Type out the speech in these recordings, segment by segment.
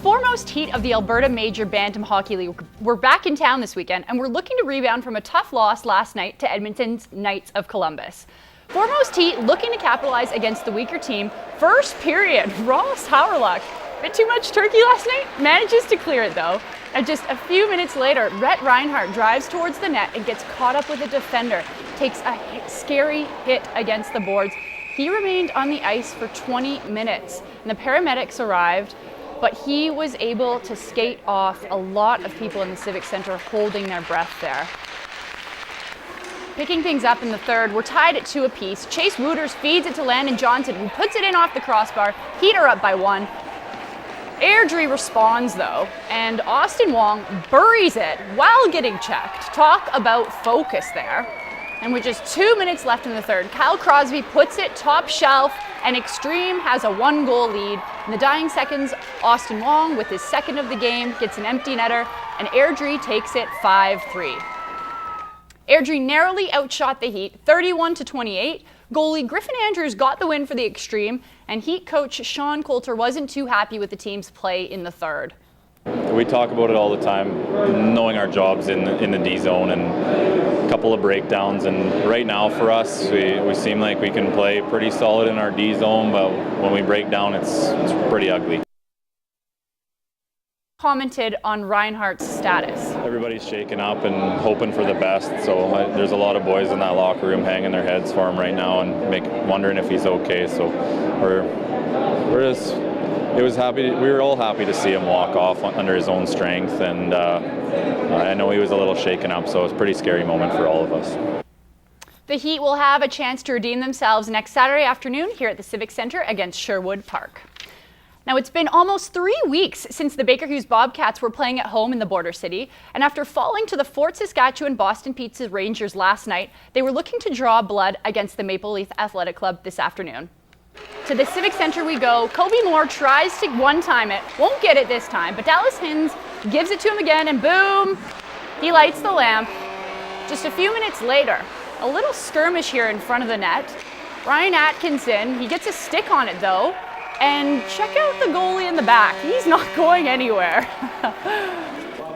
foremost heat of the Alberta Major Bantam Hockey League were back in town this weekend, and we're looking to rebound from a tough loss last night to Edmonton's Knights of Columbus. Foremost heat looking to capitalize against the weaker team. First period, Ross Howrluck. Bit too much turkey last night? Manages to clear it though. And just a few minutes later, Rhett Reinhardt drives towards the net and gets caught up with a defender. Takes a scary hit against the boards. He remained on the ice for 20 minutes, and the paramedics arrived, but he was able to skate off a lot of people in the Civic Centre holding their breath there. Picking things up in the third, we're tied at 2 apiece. Chase Wooters feeds it to Landon Johnson, who puts it in off the crossbar. Heat are up by 1. Airdrie responds though, and Austin Wong buries it while getting checked. Talk about focus there. And with just 2 minutes left in the third, Kyle Crosby puts it top shelf, and Extreme has a 1-goal lead. In the dying seconds, Austin Wong, with his second of the game, gets an empty netter, and Airdrie takes it 5-3. Airdrie narrowly outshot the Heat, 31-28. Goalie Griffin Andrews got the win for the Extreme, and Heat coach Sean Coulter wasn't too happy with the team's play in the third. We talk about it all the time, knowing our jobs in the D zone and a couple of breakdowns. And right now for us, we seem like we can play pretty solid in our D zone, but when we break down, it's pretty ugly. Commented on Reinhardt's status. Everybody's shaking up and hoping for the best, so there's a lot of boys in that locker room hanging their heads for him right now and wondering if he's okay. So we were all happy to see him walk off under his own strength, and I know he was a little shaken up, so it was a pretty scary moment for all of us. The Heat will have a chance to redeem themselves next Saturday afternoon here at the Civic Centre against Sherwood Park. Now, it's been almost 3 weeks since the Baker Hughes Bobcats were playing at home in the border city, and after falling to the Fort Saskatchewan Boston Pizza Rangers last night, they were looking to draw blood against the Maple Leaf Athletic Club this afternoon. To the Civic Centre we go. Kobe Moore tries to one-time it, won't get it this time, but Dallas Hins gives it to him again, and boom, he lights the lamp. Just a few minutes later, a little skirmish here in front of the net. Ryan Atkinson, he gets a stick on it though, and check out the goalie in the back. He's not going anywhere.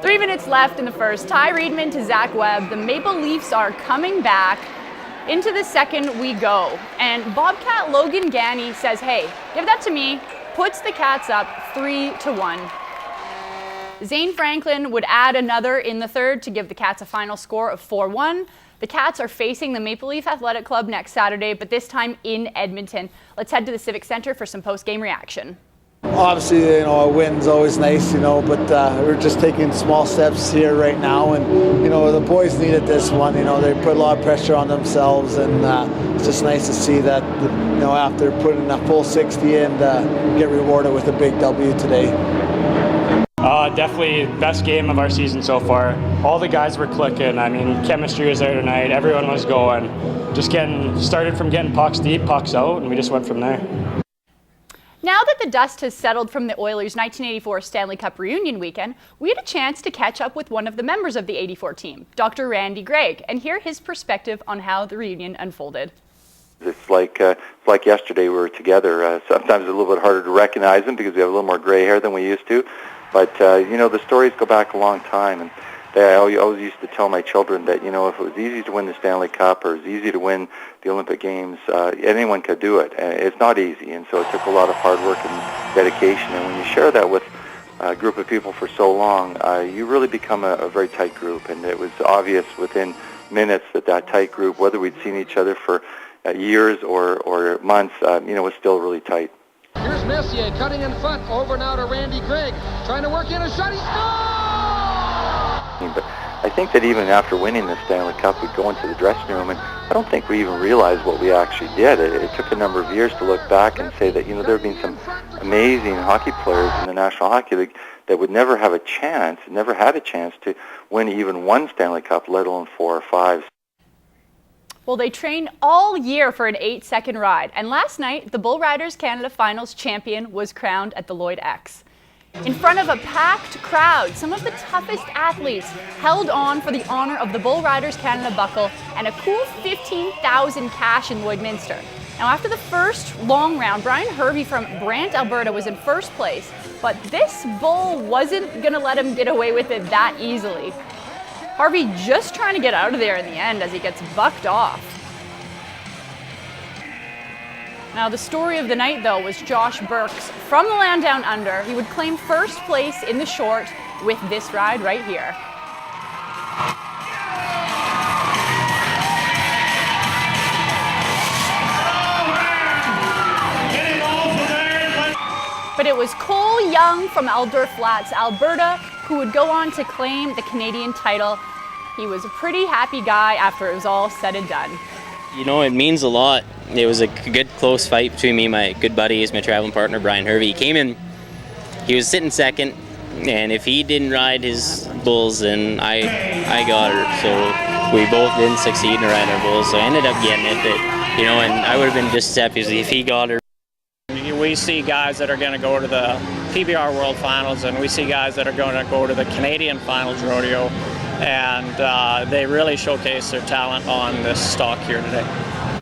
3 minutes left in the first. Ty Reedman to Zach Webb. The Maple Leafs are coming back. Into the second we go. And Bobcat Logan Ganny says, hey, give that to me. Puts the Cats up 3-1. Zane Franklin would add another in the third to give the Cats a final score of 4-1. The Cats are facing the Maple Leaf Athletic Club next Saturday, but this time in Edmonton. Let's head to the Civic Centre for some post-game reaction. Obviously, a win's always nice, but we're just taking small steps here right now, and the boys needed this one. They put a lot of pressure on themselves, and it's just nice to see that, after putting a full 60 in, get rewarded with a big W today. Definitely best game of our season so far. All the guys were clicking. Chemistry was there tonight. Everyone was going. Just started from getting pucks deep, pucks out, and we just went from there. Now that the dust has settled from the Oilers' 1984 Stanley Cup reunion weekend, we had a chance to catch up with one of the members of the '84 team, Dr. Randy Gregg, and hear his perspective on how the reunion unfolded. It's like yesterday we were together. Sometimes it's a little bit harder to recognize them because we have a little more gray hair than we used to. But, the stories go back a long time. And I always used to tell my children that, if it was easy to win the Stanley Cup or it was easy to win the Olympic Games, anyone could do it. And it's not easy. And so it took a lot of hard work and dedication. And when you share that with a group of people for so long, you really become a very tight group. And it was obvious within minutes that tight group, whether we'd seen each other for years or months, was still really tight. Here's Messier cutting in front, over now to Randy Gregg, trying to work in a shot, he scores! But I think that even after winning the Stanley Cup, we'd go into the dressing room, and I don't think we even realized what we actually did. It took a number of years to look back and say that, there have been some amazing hockey players in the National Hockey League that would never had a chance to win even one Stanley Cup, let alone 4 or 5. Well, they trained all year for an 8-second ride, and last night, the Bull Riders Canada Finals champion was crowned at the Lloyd X. In front of a packed crowd, some of the toughest athletes held on for the honor of the Bull Riders Canada buckle and a cool $15,000 cash in Lloydminster. Now after the first long round, Brian Hervey from Brant, Alberta was in first place, but this bull wasn't gonna let him get away with it that easily. Harvey just trying to get out of there in the end as he gets bucked off. Now the story of the night though was Josh Burks from the land down under. He would claim first place in the short with this ride right here. But it was Cole Young from Eldor Flats, Alberta, who would go on to claim the Canadian title. He was a pretty happy guy after it was all said and done. You know, it means a lot. It was a good close fight between me and my good buddy, is my traveling partner, Brian Hervey. He came in, he was sitting second, and if he didn't ride his bulls, then I got her. So we both didn't succeed in riding our bulls, so I ended up getting it. But, you know, and I would have been just happy if he got her. We see guys that are going to go to the PBR World Finals, and we see guys that are going to go to the Canadian Finals rodeo, and they really showcase their talent on this stock here today.